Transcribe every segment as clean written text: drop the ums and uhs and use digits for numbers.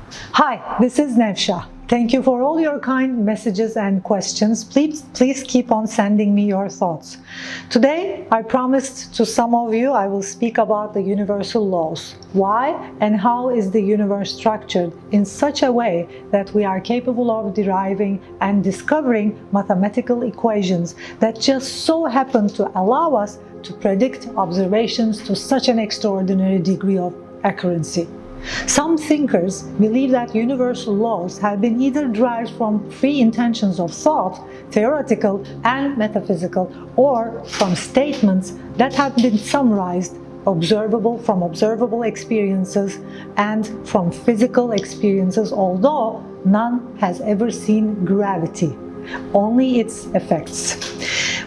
Hi, this is Nevsah. Thank you for all your kind messages and questions. Please keep on sending me your thoughts. Today, I promised to some of you I will speak about the universal laws. Why and how is the universe structured in such a way that we are capable of deriving and discovering mathematical equations that just so happen to allow us to predict observations to such an extraordinary degree of accuracy. Some thinkers believe that universal laws have been either derived from free intentions of thought, theoretical and metaphysical, or from statements that have been summarized, from observable experiences and from physical experiences, although none has ever seen gravity, only its effects.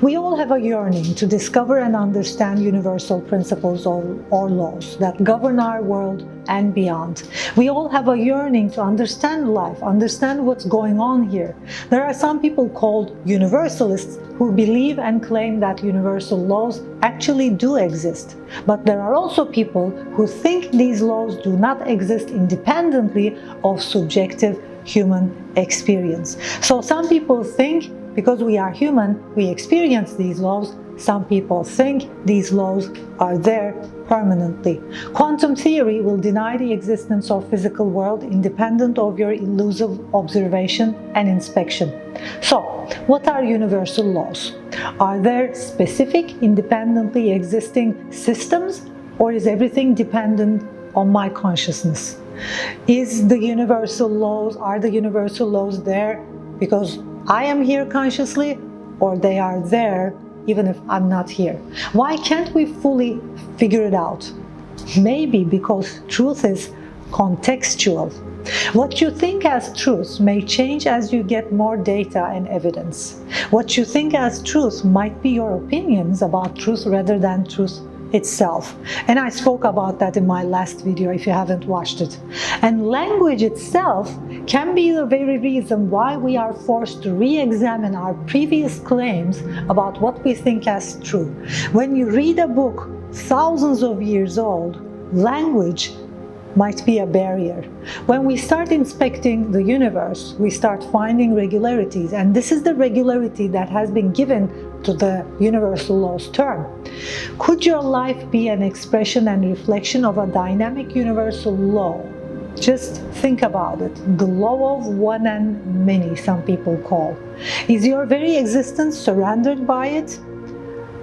We all have a yearning to discover and understand universal principles or laws that govern our world and beyond. We all have a yearning to understand life, understand what's going on here. There are some people called universalists who believe and claim that universal laws actually do exist. But there are also people who think these laws do not exist independently of subjective human experience. So some people think because we are human, we experience these laws. Some people think these laws are there permanently. Quantum theory will deny the existence of physical world independent of your elusive observation and inspection. So, what are universal laws? Are there specific, independently existing systems, or is everything dependent on my consciousness? Are the universal laws there because I am here consciously, or they are there even if I'm not here? Why can't we fully figure it out? Maybe because truth is contextual. What you think as truth may change as you get more data and evidence. What you think as truth might be your opinions about truth rather than truth itself. And I spoke about that in my last video if you haven't watched it. And language itself can be the very reason why we are forced to re-examine our previous claims about what we think as true. When you read a book thousands of years old, language might be a barrier. When we start inspecting the universe, we start finding regularities, and this is the regularity that has been given to the universal laws term. Could your life be an expression and reflection of a dynamic universal law? Just think about it. The law of one and many, some people call. Is your very existence surrendered by it?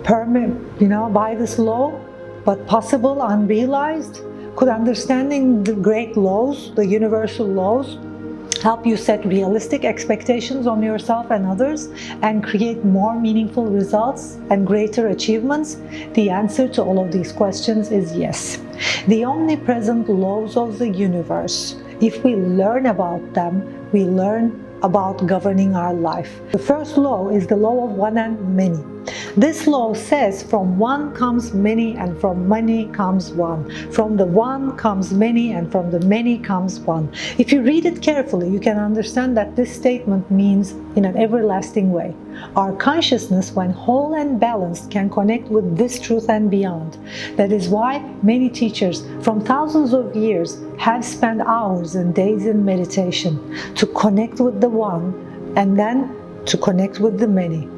By this law, but possible unrealized? Could understanding the great laws, the universal laws, help you set realistic expectations on yourself and others and create more meaningful results and greater achievements? The answer to all of these questions is yes. The omnipresent laws of the universe, if we learn about them, we learn about governing our life. The first law is the law of one and many. This law says from one comes many and from many comes one. From the one comes many and from the many comes one. If you read it carefully, you can understand that this statement means in an everlasting way. Our consciousness, when whole and balanced, can connect with this truth and beyond. That is why many teachers from thousands of years have spent hours and days in meditation to connect with the one and then to connect with the many.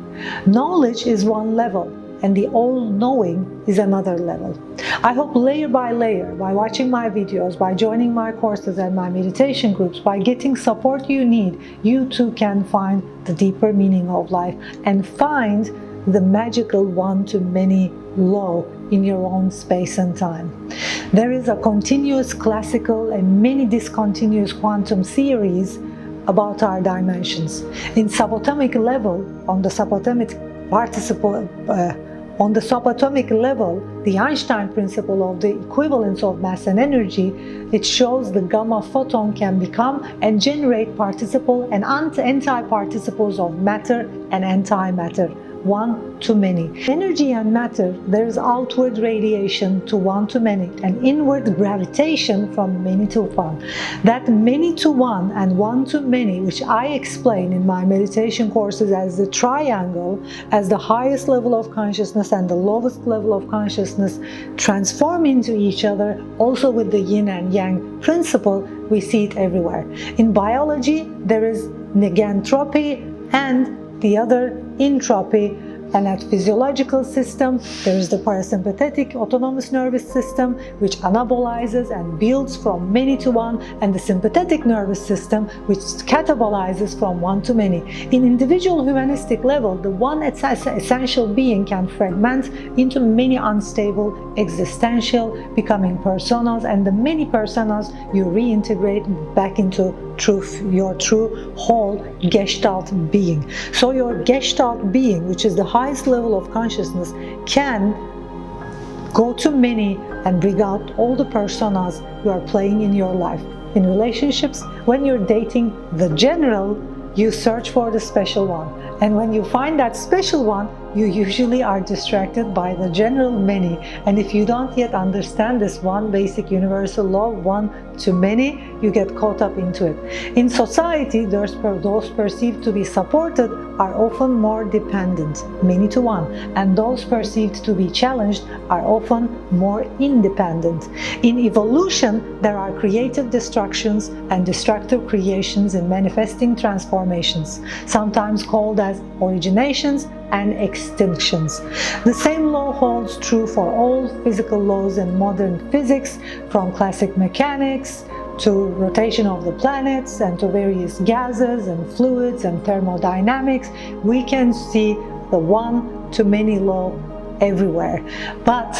Knowledge is one level, and the all-knowing is another level. I hope layer by layer, by watching my videos, by joining my courses and my meditation groups, by getting support you need, you too can find the deeper meaning of life and find the magical one-to-many law in your own space and time. There is a continuous classical and many discontinuous quantum theories about our dimensions. In subatomic level, on the subatomic level, the Einstein principle of the equivalence of mass and energy, it shows the gamma photon can become and generate participle and anti-participles of matter and antimatter. One to many. Energy and matter, there is outward radiation to one to many and inward gravitation from many to one. That many to one and one to many, which I explain in my meditation courses as the triangle, as the highest level of consciousness and the lowest level of consciousness transform into each other, also with the yin and yang principle, we see it everywhere. In biology, there is negentropy and the other entropy. And at physiological system, there is the parasympathetic autonomous nervous system, which anabolizes and builds from many to one, and the sympathetic nervous system, which catabolizes from one to many. In individual humanistic level, the one essential being can fragment into many unstable existential, becoming personas, and the many personas you reintegrate back into truth, your true whole Gestalt being. So your Gestalt being, which is the highest level of consciousness, can go to many and bring out all the personas you are playing in your life. In relationships, when you're dating the general, you search for the special one. And when you find that special one, you usually are distracted by the general many. And if you don't yet understand this one basic universal law, one to many, you get caught up into it. In society, those perceived to be supported are often more dependent, many to one, and those perceived to be challenged are often more independent. In evolution, there are creative destructions and destructive creations in manifesting transformations, sometimes called as originations and extinctions. The same law holds true for all physical laws in modern physics, from classic mechanics to rotation of the planets and to various gases and fluids and thermodynamics. We can see the one-to-many law everywhere. But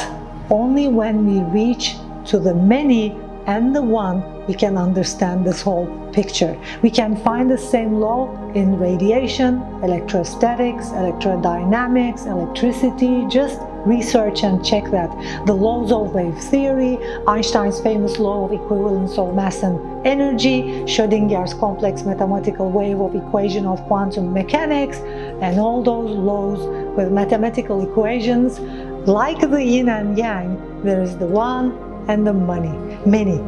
only when we reach to the many and the one, we can understand this whole picture. We can find the same law in radiation, electrostatics, electrodynamics, electricity. Just research and check that. The laws of wave theory, Einstein's famous law of equivalence of mass and energy, Schrödinger's complex mathematical wave of equation of quantum mechanics, and all those laws with mathematical equations. Like the yin and yang, there is the one and the many.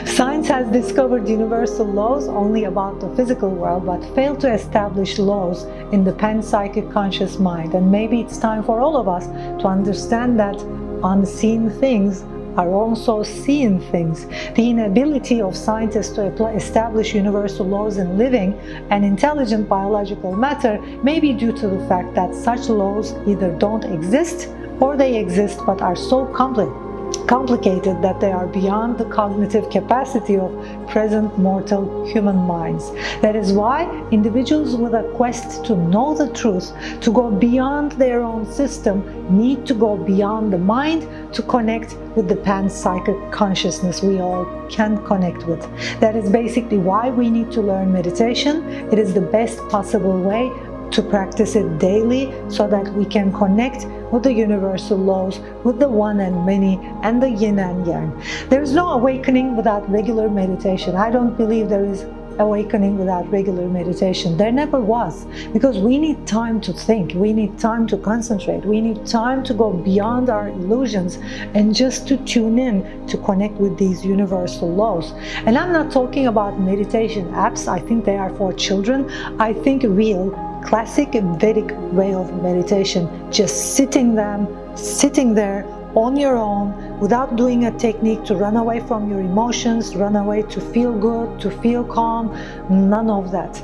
Science has discovered universal laws only about the physical world, but failed to establish laws in the panpsychic conscious mind. And maybe it's time for all of us to understand that unseen things are also seen things. The inability of scientists to establish universal laws in living and intelligent biological matter may be due to the fact that such laws either don't exist or they exist but are so complicated that they are beyond the cognitive capacity of present mortal human minds. That is why individuals with a quest to know the truth, to go beyond their own system, need to go beyond the mind to connect with the panpsychic consciousness we all can connect with. That is basically why we need to learn meditation. It is the best possible way to practice it daily so that we can connect with the universal laws, with the one and many, and the yin and yang. There is no awakening without regular meditation. I don't believe there is awakening without regular meditation. There never was, because we need time to think, we need time to concentrate, we need time to go beyond our illusions and just to tune in to connect with these universal laws. And I'm not talking about meditation apps. I think they are for children. I think real classic Vedic way of meditation, just sitting there on your own, without doing a technique to run away from your emotions, run away to feel good, to feel calm, none of that.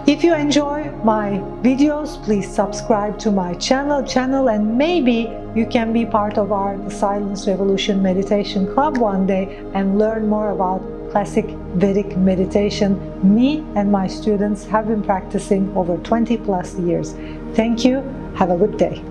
If you enjoy my videos, please subscribe to my channel, and maybe you can be part of our The Silence Revolution Meditation Club one day and learn more about classic Vedic meditation. Me and my students have been practicing over 20+ years. Thank you. Have a good day.